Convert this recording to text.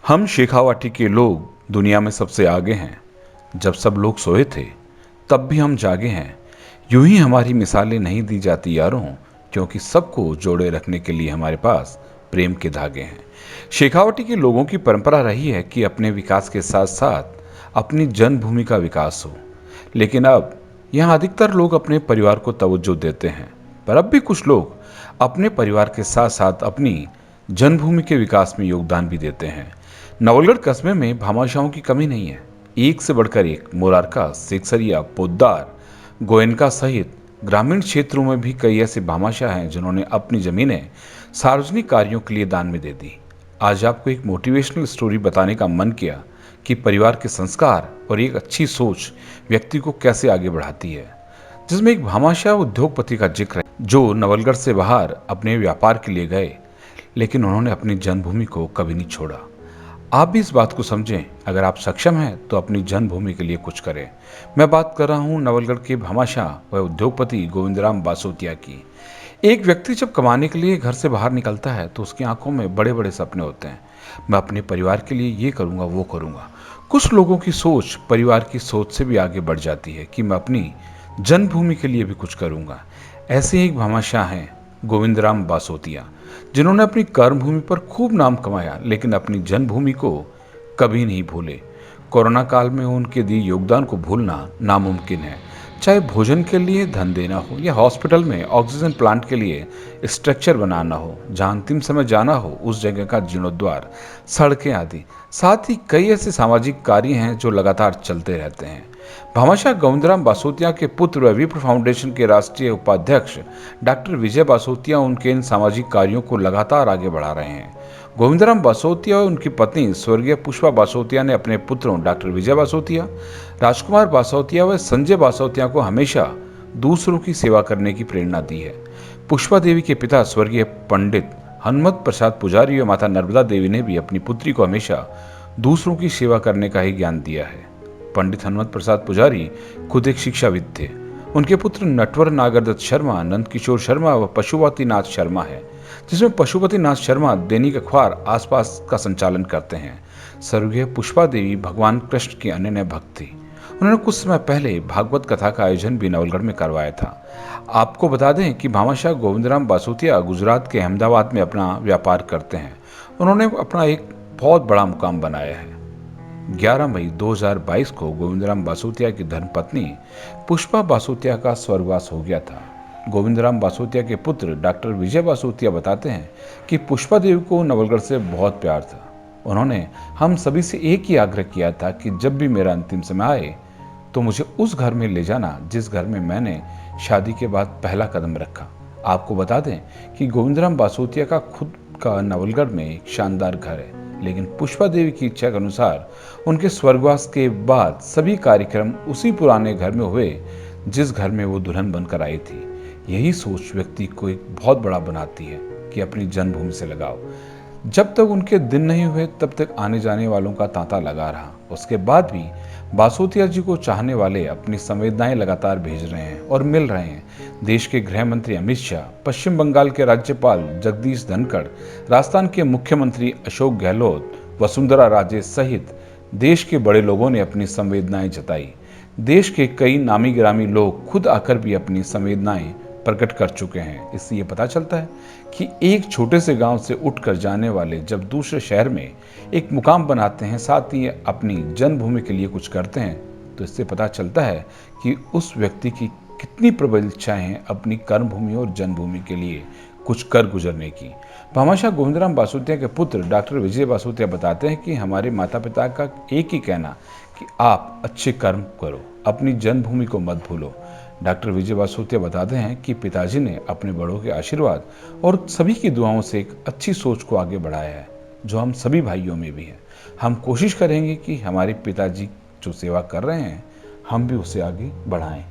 हम शेखावाटी के लोग दुनिया में सबसे आगे हैं। जब सब लोग सोए थे तब भी हम जागे हैं। यूं ही हमारी मिसालें नहीं दी जाती यारों, क्योंकि सबको जोड़े रखने के लिए हमारे पास प्रेम के धागे हैं। शेखावाटी के लोगों की परंपरा रही है कि अपने विकास के साथ साथ अपनी जन्मभूमि का विकास हो। लेकिन अब यहाँ अधिकतर लोग अपने परिवार को तवज्जो देते हैं, पर अब भी कुछ लोग अपने परिवार के साथ साथ अपनी जन्मभूमि के विकास में योगदान भी देते हैं। नवलगढ़ कस्बे में भामाशाहों की कमी नहीं है। एक से बढ़कर एक मोरारका, सेक्सरिया, पोद्दार, गोयनका सहित ग्रामीण क्षेत्रों में भी कई ऐसे भामाशाह हैं जिन्होंने अपनी जमीनें सार्वजनिक कार्यों के लिए दान में दे दी। आज आपको एक मोटिवेशनल स्टोरी बताने का मन किया कि परिवार के संस्कार और एक अच्छी सोच व्यक्ति को कैसे आगे बढ़ाती है, जिसमें एक भामाशाह उद्योगपति का जिक्र है जो नवलगढ़ से बाहर अपने व्यापार के लिए गए, लेकिन उन्होंने अपनी जन्मभूमि को कभी नहीं छोड़ा। आप भी इस बात को समझें। अगर आप सक्षम हैं तो अपनी जन्मभूमि के लिए कुछ करें। मैं बात कर रहा हूं नवलगढ़ के भामाशाह व उद्योगपति गोविंदराम बासोतिया की। एक व्यक्ति जब कमाने के लिए घर से बाहर निकलता है तो उसकी आंखों में बड़े बड़े सपने होते हैं। मैं अपने परिवार के लिए ये करूंगा, वो करूंगा। कुछ लोगों की सोच परिवार की सोच से भी आगे बढ़ जाती है कि मैं अपनी जन्मभूमि के लिए भी कुछ करूंगा। ऐसे ही एक भामाशाह हैं गोविंदराम बासोतिया, जिन्होंने अपनी कर्मभूमि पर खूब नाम कमाया, लेकिन अपनी जन्मभूमि को कभी नहीं भूले। कोरोना काल में उनके दिए योगदान को भूलना नामुमकिन है। चाहे भोजन के लिए धन देना हो या हॉस्पिटल में ऑक्सीजन प्लांट के लिए स्ट्रक्चर बनाना हो, जहां अंतिम समय जाना हो उस जगह का जीर्णोद्वार, सड़कें आदि। साथ ही कई ऐसे सामाजिक कार्य हैं जो लगातार चलते रहते हैं। भामाशाह गोविंदराम बासोतिया के पुत्र व विप्र फाउंडेशन के राष्ट्रीय उपाध्यक्ष डॉक्टर विजय बासोतिया उनके इन सामाजिक कार्यों को लगातार आगे बढ़ा रहे हैं। गोविंदराम बासोतिया और उनकी पत्नी स्वर्गीय पुष्पा बासोतिया ने अपने पुत्रों डॉक्टर विजय बासोतिया, राजकुमार बासोतिया व संजय बासोतिया को हमेशा दूसरों की सेवा करने की प्रेरणा दी है। पुष्पा देवी के पिता स्वर्गीय पंडित हनुमत प्रसाद पुजारी व माता नर्मदा देवी ने भी अपनी पुत्री को हमेशा दूसरों की सेवा करने का ही ज्ञान दिया है। पंडित हनुमत प्रसाद पुजारी खुद एक शिक्षाविद थे। उनके पुत्र नटवर नागरदत्त शर्मा, नंद किशोर शर्मा व पशुपति नाथ शर्मा है, जिसमें पशुपति नाथ शर्मा दैनिक अखबार आसपास का संचालन करते हैं। स्वर्गीय पुष्पा देवी भगवान कृष्ण की अनन्य भक्त थी। उन्होंने कुछ समय पहले भागवत कथा का आयोजन भी नवलगढ़ में करवाया था। आपको बता दें कि भामाशाह गोविंदराम बासोतिया गुजरात के अहमदाबाद में अपना व्यापार करते हैं। उन्होंने अपना एक बहुत बड़ा मुकाम बनाया है। 11 मई 2022 को गोविंदराम बासोतिया की धर्मपत्नी पुष्पा बासोतिया का स्वर्गवास हो गया था। गोविंदराम बासोतिया के पुत्र डॉक्टर विजय बासोतिया बताते हैं कि पुष्पा देवी को नवलगढ़ से बहुत प्यार था। उन्होंने हम सभी से एक ही आग्रह किया था कि जब भी मेरा अंतिम समय आए तो मुझे उस घर में ले जाना जिस घर में मैंने शादी के बाद पहला कदम रखा। आपको बता दें कि गोविंदराम बासोतिया का खुद का नवलगढ़ में एक शानदार घर है, लेकिन पुष्पा देवी की इच्छा के अनुसार उनके स्वर्गवास के बाद सभी कार्यक्रम उसी पुराने घर में हुए जिस घर में वो दुल्हन बनकर आई थी। यही सोच व्यक्ति को एक बहुत बड़ा बनाती है कि अपनी जन्मभूमि से लगाओ। जब तक उनके दिन नहीं हुए तब तक आने जाने वालों का तांता लगा रहा। उसके बाद भी बासोतिया जी को चाहने वाले अपनी संवेदनाएं लगातार भेज रहे हैं और मिल रहे हैं। देश के गृह मंत्री अमित शाह, पश्चिम बंगाल के राज्यपाल जगदीश धनखड़, राजस्थान के मुख्यमंत्री अशोक गहलोत, वसुंधरा राजे सहित देश के बड़े लोगों ने अपनी संवेदनाएं जताई। देश के कई नामी गिरामी लोग खुद आकर भी अपनी संवेदनाएं प्रकट कर चुके हैं। इससे ये पता चलता है कि एक छोटे से गांव से उठकर जाने वाले जब दूसरे शहर में एक मुकाम बनाते हैं, साथ ही अपनी जन्मभूमि के लिए कुछ करते हैं, तो इससे पता चलता है कि उस व्यक्ति की कितनी प्रबल इच्छाएं हैं अपनी कर्मभूमि और जन्मभूमि के लिए कुछ कर गुजरने की। भामाशाह गोविंदराम बासोतिया के पुत्र डॉक्टर विजय बासोतिया बताते हैं कि हमारे माता पिता का एक ही कहना कि आप अच्छे कर्म करो, अपनी जन्मभूमि को मत भूलो। डॉक्टर विजय बासोतिया बताते हैं कि पिताजी ने अपने बड़ों के आशीर्वाद और सभी की दुआओं से एक अच्छी सोच को आगे बढ़ाया है, जो हम सभी भाइयों में भी है। हम कोशिश करेंगे कि हमारे पिताजी जो सेवा कर रहे हैं हम भी उसे आगे बढ़ाएं।